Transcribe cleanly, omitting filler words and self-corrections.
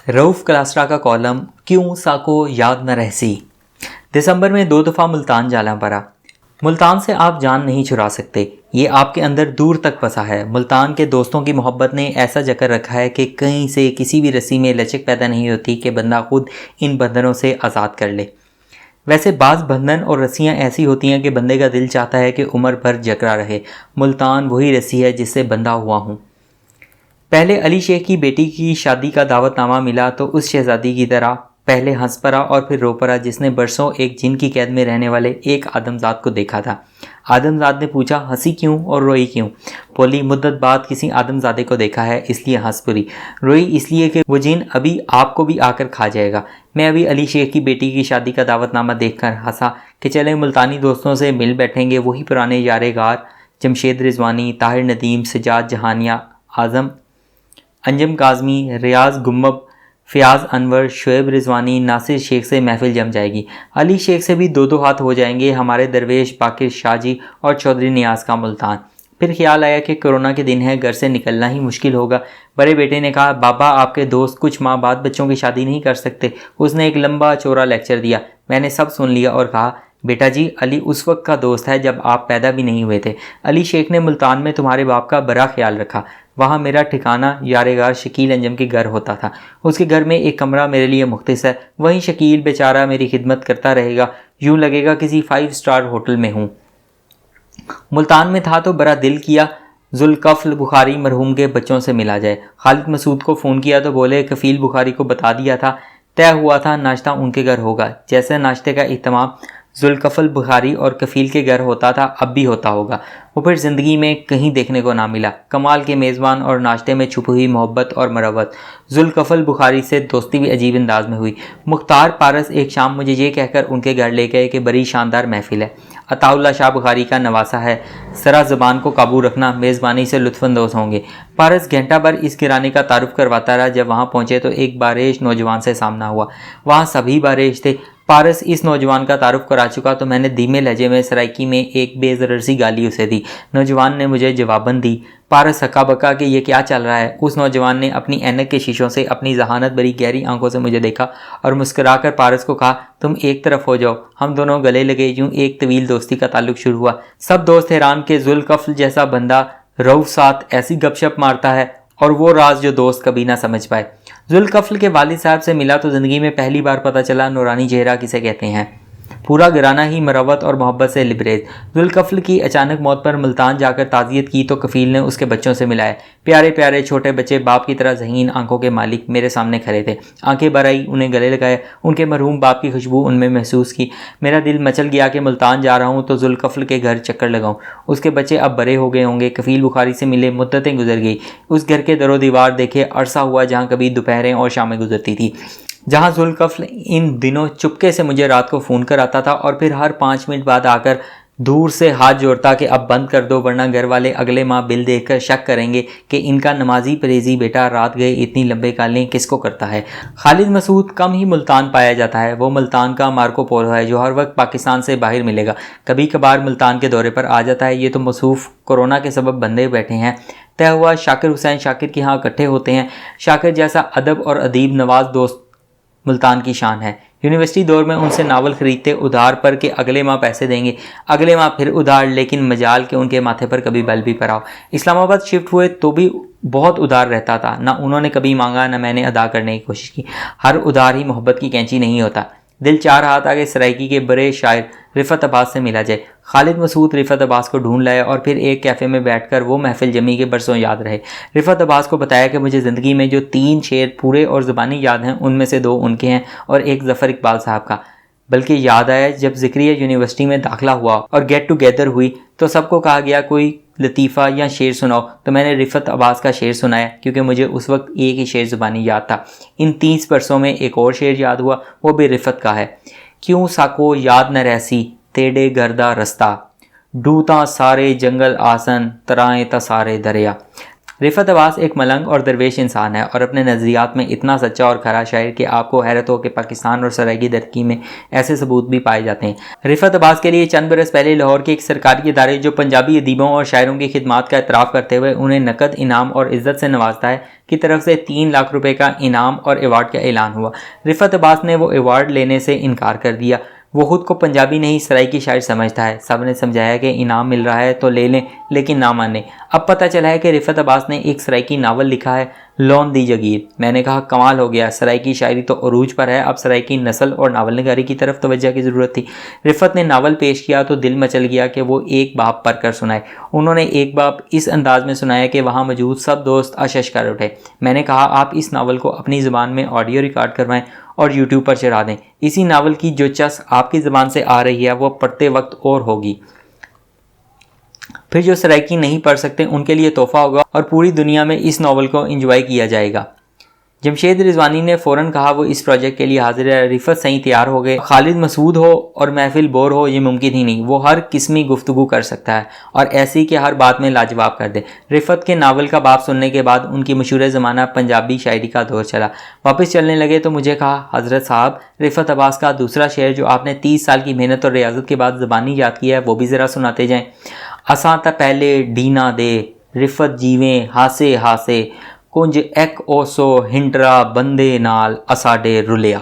रऊफ क्लास्ट्रा का कॉलम क्यों साको याद न रहसी। दिसंबर में 2 दफ़ा मुल्तान जाना पड़ा। मुल्तान से आप जान नहीं छुड़ा सकते, ये आपके अंदर दूर तक बसा है। मुल्तान के दोस्तों की मोहब्बत ने ऐसा जकड़ रखा है कि कहीं से किसी भी रस्सी में लचक पैदा नहीं होती कि बंदा खुद इन बंधनों से आज़ाद कर ले। वैसे बाज़ बंधन और रस्सियाँ ऐसी होती हैं कि बंदे का दिल चाहता है कि उम्र भर जकड़ा रहे। मुल्तान वही रस्सी है जिससे बंधा हुआ हूँ। पहले अली शेख की बेटी की शादी का दावतनामा मिला तो उस शहजादी की तरह पहले हंस पड़ा और फिर रो पड़ा जिसने बरसों एक जिन की कैद में रहने वाले एक आदमजाद को देखा था। आदमजाद ने पूछा, हंसी क्यों और रोई क्यों? बोली, मुद्दत बाद किसी आदमजादे को देखा है इसलिए हंस पड़ी। रोई इसलिए कि वो जिन अभी आपको भी आकर खा जाएगा। मैं अभी अली शेख की बेटी की शादी का दावतनामा देखकर हंसा कि चले मुल्तानी दोस्तों से मिल बैठेंगे। वही पुराने यारे गार, जमशेद रिजवानी, ताहिर नदीम, सजाद जहानिया, आज़म अंजम काज़मी, रियाज गुम्मब, फ़याज़ अनवर, शुएब रिजवानी, नासिर शेख से महफिल जम जाएगी। अली शेख से भी 2-2 हाथ हो जाएंगे। हमारे दरवेश बाकिर शाह जी और चौधरी नियाज़ का मुल्तान। फिर ख्याल आया कि कोरोना के दिन है, घर से निकलना ही मुश्किल होगा। बड़े बेटे ने कहा, बाबा आपके दोस्त कुछ माह बाद बच्चों की शादी नहीं कर सकते। उसने एक लंबा चौड़ा लेक्चर दिया। मैंने सब सुन लिया और कहा, बेटा जी, अली उस वक्त का दोस्त है जब आप पैदा भी नहीं हुए थे। अली शेख ने मुल्तान में तुम्हारे बाप का बड़ा ख्याल रखा। वहाँ मेरा ठिकाना यारेगार शकील अंजम के घर होता था। उसके घर में एक कमरा मेरे लिए मुख्तस है। वहीं शकील बेचारा मेरी खिदमत करता रहेगा। यूँ लगेगा किसी 5 स्टार होटल में हूँ। मुल्तान में था तो बड़ा दिल किया जुल्कफल बुखारी मरहूम के बच्चों से मिला जाए। खालिद मसूद को फ़ोन किया तो बोले, कफ़ील बुखारी को बता दिया था, तय हुआ था नाश्ता उनके घर होगा। जैसे नाश्ते का इत्तमाम जुल्कफल बुखारी और कफ़ील के घर होता था, अब भी होता होगा। वो फिर ज़िंदगी में कहीं देखने को ना मिला। कमाल के मेज़बान और नाश्ते में छुपी हुई मोहब्बत और मरवत। जुल्कफल बुखारी से दोस्ती भी अजीब अंदाज में हुई। मुख्तार पारस एक शाम मुझे ये कहकर उनके घर ले गए कि बड़ी शानदार महफिल है, अताउल्ला शाह बुखारी का नवासा है, ज़रा ज़बान को काबू रखना, मेज़बानी से लुत्फ़अंदोज़ होंगे। पारस घंटा भर इस किराने का तारुफ करवाता रहा। जब वहाँ पहुँचे तो एक बारेश नौजवान से सामना हुआ। वहाँ सभी बारेश थे। पारस इस नौजवान का तारुफ करा चुका तो मैंने धीमे लहजे में सराइकी में एक बेज़रर सी गाली उसे दी। नौजवान ने मुझे जवाबन दी। पारस हक्का बक्का कि ये क्या चल रहा है। उस नौजवान ने अपनी ऐनक के शीशों से अपनी जहानत भरी गहरी आंखों से मुझे देखा और मुस्कुराकर पारस को कहा, तुम एक तरफ हो जाओ। हम दोनों गले लगे। यूं एक तवील दोस्ती का ताल्लुक शुरू हुआ। सब दोस्त हैरान के जुल्कफल जैसा बंदा रऊफ साथ ऐसी गपशप मारता है और वो राज जो दोस्त कभी ना समझ पाए। जुल्कफल के वालिद साहब से मिला तो ज़िंदगी में पहली बार पता चला नूरानी चेहरा किसे कहते हैं। पूरा घराना ही मरवत और मोहब्बत से लिबरेज। जुल्कफल की अचानक मौत पर मुल्तान जाकर ताज़ियत की तो कफ़ील ने उसके बच्चों से मिलाया। प्यारे प्यारे छोटे बच्चे, बाप की तरह ज़हीन आंखों के मालिक मेरे सामने खड़े थे। आंखें भर आई, उन्हें गले लगाया, उनके मरहूम बाप की खुशबू उनमें महसूस की। मेरा दिल मचल गया कि मुल्तान जा रहा हूँ तो जुल्कफल के घर चक्कर लगाऊँ। उसके बच्चे अब बड़े हो गए होंगे। कफ़ील बुखारी से मिले, मुद्दतें गुजर गई। उस घर के दरो दीवार देखे अरसा हुआ जहाँ कभी दोपहरें और शामें गुजरती थी, जहाँ जुल्कफल इन दिनों चुपके से मुझे रात को फ़ोन कर आता था और फिर हर 5 मिनट बाद आकर दूर से हाथ जोड़ता कि अब बंद कर दो वरना घर वाले अगले माह बिल देखकर शक करेंगे कि इनका नमाजी परहेजी बेटा रात गए इतनी लंबे कालें किसको करता है। खालिद मसूद कम ही मुल्तान पाया जाता है। वो मुल्तान का मार्को पोलो है जो हर वक्त पाकिस्तान से बाहर मिलेगा। कभी कभार मुल्तान के दौरे पर आ जाता है। ये तो मसूफ कोरोना के सबब बंदे बैठे हैं। तय हुआ शाकिर हुसैन शाकिर के यहाँ इकट्ठे होते हैं। शाकिर जैसा अदब और अदीब नवाज दोस्त मुल्तान की शान है। यूनिवर्सिटी दौर में उनसे नावल खरीदते उधार पर के अगले माह पैसे देंगे, अगले माह फिर उधार, लेकिन मजाल के उनके माथे पर कभी बल भी पड़ा हो। इस्लामाबाद शिफ्ट हुए तो भी बहुत उधार रहता था। ना उन्होंने कभी मांगा, ना मैंने अदा करने की कोशिश की। हर उधार ही मोहब्बत की कैंची नहीं होता। दिल चाह रहा था कि सराइकी के बड़े शायर रिफत अब्बास से मिला जाए। खालिद मसूद रिफत अब्बास को ढूंढ लाया और फिर एक कैफ़े में बैठकर वो महफिल जमी के बरसों याद रहे। रिफत अब्बास को बताया कि मुझे ज़िंदगी में जो 3 शेर पूरे और ज़ुबानी याद हैं उनमें से 2 उनके हैं और एक ज़फ़र इकबाल साहब का। बल्कि याद आया जब ज़िक्रिया यूनिवर्सिटी में दाखिला हुआ और गेट टुगेदर हुई तो सबको कहा गया कोई लतीफ़ा या शेर सुनाओ, तो मैंने रिफत अब्बास का शेर सुनाया क्योंकि मुझे उस वक्त एक ही शेर ज़ुबानी याद था। इन 30 बरसों में एक और शेर याद हुआ, वो भी रिफत का है। क्यों साको याद न रहसी तेड़े गर्दा रस्ता, डूता सारे जंगल आसन तराएं ता सारे दरिया। रिफत अब्बास एक मलंग और दरवेश इंसान है और अपने नज़रियात में इतना सच्चा और खरा शायर कि आपको हैरत हो कि पाकिस्तान और सराइकी तरक्की में ऐसे सबूत भी पाए जाते हैं। रिफत अब्बास के लिए चंद बरस पहले लाहौर के एक सरकारी इदारे जो पंजाबी अदीबों और शायरों की खिदमात का एतराफ़ करते हुए उन्हें नकद इनाम और इज़्ज़त से नवाजता है की तरफ से 3 लाख रुपए का इनाम और अवार्ड का ऐलान हुआ। रिफत अब्बास ने वो अवार्ड लेने से इनकार कर दिया। वो खुद को पंजाबी नहीं सराइकी शायर समझता है। सब ने समझाया कि इनाम मिल रहा है तो ले लें, लेकिन ना माने। अब पता चला है कि रिफत अब्बास ने एक सराइकी नावल लिखा है, लौन दी जगीर। मैंने कहा कमाल हो गया, सराइकी शायरी तो अरूज पर है, अब सराइकी नस्ल और नावल निगारी की तरफ तवज्जो की ज़रूरत थी। रिफत ने नावल पेश किया तो दिल मचल गया कि वो एक बाप पढ़ कर सुनाए। उन्होंने एक बाप इस अंदाज में सुनाया कि वहाँ मौजूद सब दोस्त अशश कर उठे। मैंने कहा आप इस नावल को अपनी ज़बान में ऑडियो रिकॉर्ड करवाएं और यूट्यूब पर चढ़ा दें। इसी नावल की जो चस आपकी ज़बान से आ रही है वो पढ़ते वक्त और होगी, फिर जो सराइकी नहीं पढ़ सकते उनके लिए तोहफा होगा और पूरी दुनिया में इस नावल को एंजॉय किया जाएगा। जमशेद रिजवानी ने फ़ौरन कहा वो इस प्रोजेक्ट के लिए हाजिर है। रिफत सही तैयार हो गए। खालिद मसूद हो और महफिल बोर हो ये मुमकिन ही नहीं। वो हर किस्मी गुफ्तगू कर सकता है और ऐसी कि हर बात में लाजवाब कर दे। रिफत के नावल का बाप सुनने के बाद उनकी मशहूर ज़माना पंजाबी शायरी का दौर चला। वापस चलने लगे तो मुझे कहा हज़रत साहब, रिफत अब्बास का दूसरा शेर जो आपने 30 साल की मेहनत और रियाजत के बाद ज़बानी याद किया है वो भी ज़रा सुनाते जाएँ। असां तां पहले डीना दे रिफत जीवें हासे हासे कुंज एक ओसो हिंडरा बंदे नाल असाडे रुलिया।